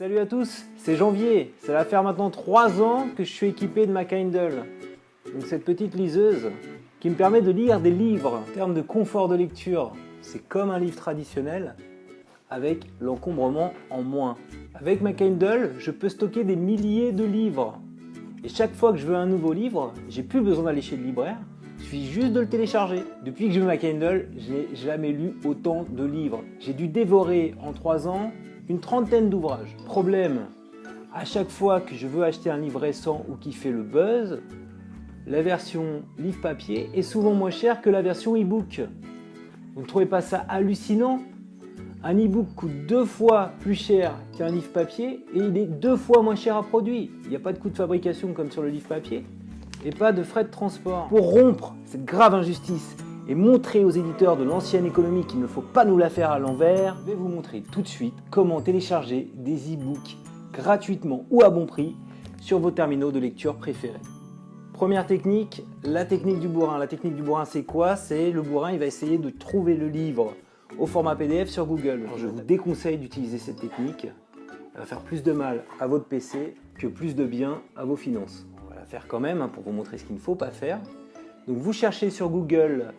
Salut à tous, c'est Janvier. Ça va faire maintenant 3 ans que je suis équipé de ma Kindle. Donc cette petite liseuse qui me permet de lire des livres. En termes de confort de lecture, c'est comme un livre traditionnel avec l'encombrement en moins. Avec ma Kindle, je peux stocker des milliers de livres. Et chaque fois que je veux un nouveau livre, j'ai plus besoin d'aller chez le libraire. Il suffit juste de le télécharger. Depuis que j'ai ma Kindle, je n'ai jamais lu autant de livres. J'ai dû dévorer en 3 ans une trentaine d'ouvrages. Problème, à chaque fois que je veux acheter un livre récent ou qui fait le buzz, la version livre papier est souvent moins chère que la version e-book. Vous ne trouvez pas ça hallucinant? Un e-book coûte 2 fois plus cher qu'un livre papier et il est 2 fois moins cher à produire. Il n'y a pas de coût de fabrication comme sur le livre papier et pas de frais de transport. Pour rompre cette grave injustice et montrer aux éditeurs de l'ancienne économie qu'il ne faut pas nous la faire à l'envers, je vais vous montrer tout de suite comment télécharger des e-books gratuitement ou à bon prix sur vos terminaux de lecture préférés. Première technique, la technique du bourrin. La technique du bourrin, c'est quoi? C'est le bourrin, il va essayer de trouver le livre au format PDF sur Google. Alors, je vous déconseille d'utiliser cette technique. Elle va faire plus de mal à votre PC que plus de bien à vos finances. On va la faire quand même pour vous montrer ce qu'il ne faut pas faire. Donc vous cherchez sur Google,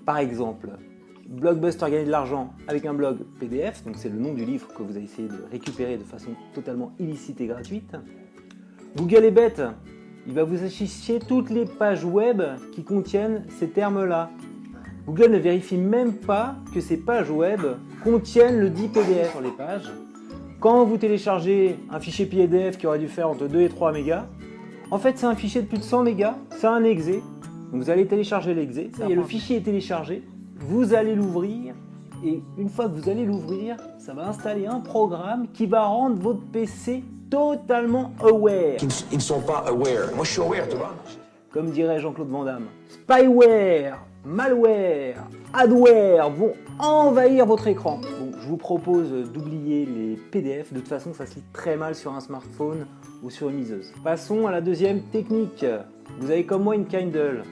par exemple, Blockbuster gagner de l'argent avec un blog PDF. Donc c'est le nom du livre que vous allez essayer de récupérer de façon totalement illicite et gratuite. Google est bête. Il va vous afficher toutes les pages web qui contiennent ces termes-là. Google ne vérifie même pas que ces pages web contiennent le dit PDF sur les pages. Quand vous téléchargez un fichier PDF qui aurait dû faire entre 2 et 3 mégas, en fait c'est un fichier de plus de 100 mégas, c'est un exe. Donc vous allez télécharger l'exe, et le fichier est téléchargé, vous allez l'ouvrir, et une fois que vous allez l'ouvrir, ça va installer un programme qui va rendre votre PC totalement aware. Ils ne sont pas aware. Moi, je suis aware, tu vois. Comme dirait Jean-Claude Van Damme, spyware, malware, adware vont envahir votre écran. Donc, je vous propose d'oublier les PDF. De toute façon, ça se lit très mal sur un smartphone ou sur une liseuse. Passons à la deuxième technique. Vous avez comme moi une Kindle.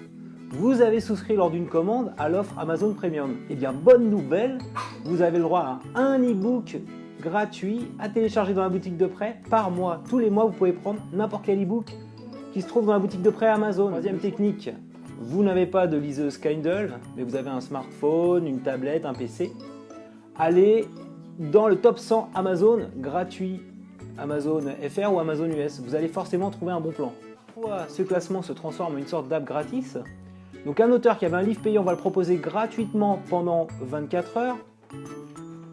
Vous avez souscrit lors d'une commande à l'offre Amazon Premium. Eh bien, bonne nouvelle, vous avez le droit à un e-book gratuit à télécharger dans la boutique de prêt par mois. Tous les mois, vous pouvez prendre n'importe quel e-book qui se trouve dans la boutique de prêt Amazon. Troisième technique, vous n'avez pas de liseuse Kindle, mais vous avez un smartphone, une tablette, un PC. Allez dans le top 100 Amazon gratuit, Amazon FR ou Amazon US. Vous allez forcément trouver un bon plan. Ce classement se transforme en une sorte d'app gratis. Donc un auteur qui avait un livre payant va le proposer gratuitement pendant 24 heures.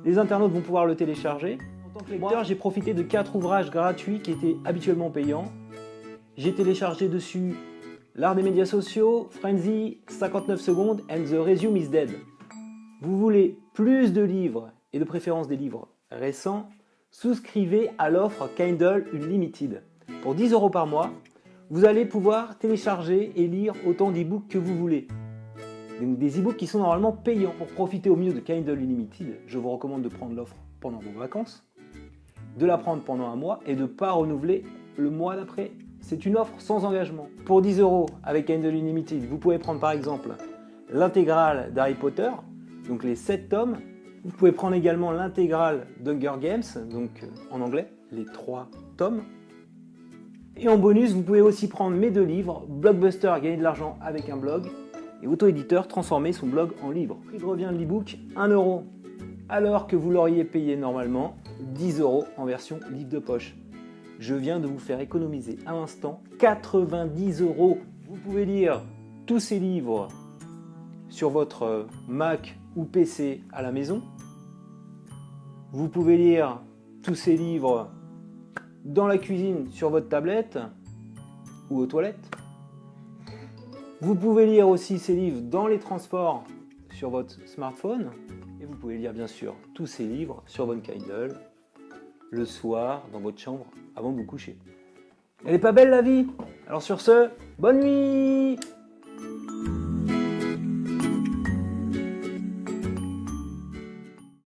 Les internautes vont pouvoir le télécharger. En tant que lecteur, j'ai profité de 4 ouvrages gratuits qui étaient habituellement payants. J'ai téléchargé dessus L'art des médias sociaux, Frenzy, 59 secondes and the resume is dead. Vous voulez plus de livres et de préférence des livres récents, souscrivez à l'offre Kindle Unlimited. Pour 10 € par mois, vous allez pouvoir télécharger et lire autant d'e-books que vous voulez. Donc des e-books qui sont normalement payants. Pour profiter au mieux de Kindle Unlimited, je vous recommande de prendre l'offre pendant vos vacances, de la prendre pendant un mois et de ne pas renouveler le mois d'après. C'est une offre sans engagement. Pour 10 € avec Kindle Unlimited, vous pouvez prendre par exemple l'intégrale d'Harry Potter, donc les 7 tomes. Vous pouvez prendre également l'intégrale d'Hunger Games, donc en anglais, les 3 tomes. Et en bonus, vous pouvez aussi prendre mes 2 livres, Blockbuster gagner de l'argent avec un blog et auto-éditeur transformer son blog en livre. Prix de revient de l'e-book, 1 €, alors que vous l'auriez payé normalement 10 € en version livre de poche. Je viens de vous faire économiser à l'instant 90 €. Vous pouvez lire tous ces livres sur votre Mac ou PC à la maison. Vous pouvez lire tous ces livres dans la cuisine sur votre tablette ou aux toilettes. Vous pouvez lire aussi ces livres dans les transports sur votre smartphone. Et vous pouvez lire bien sûr tous ces livres sur votre Kindle le soir dans votre chambre avant de vous coucher. Elle est pas belle la vie? Alors sur ce, bonne nuit!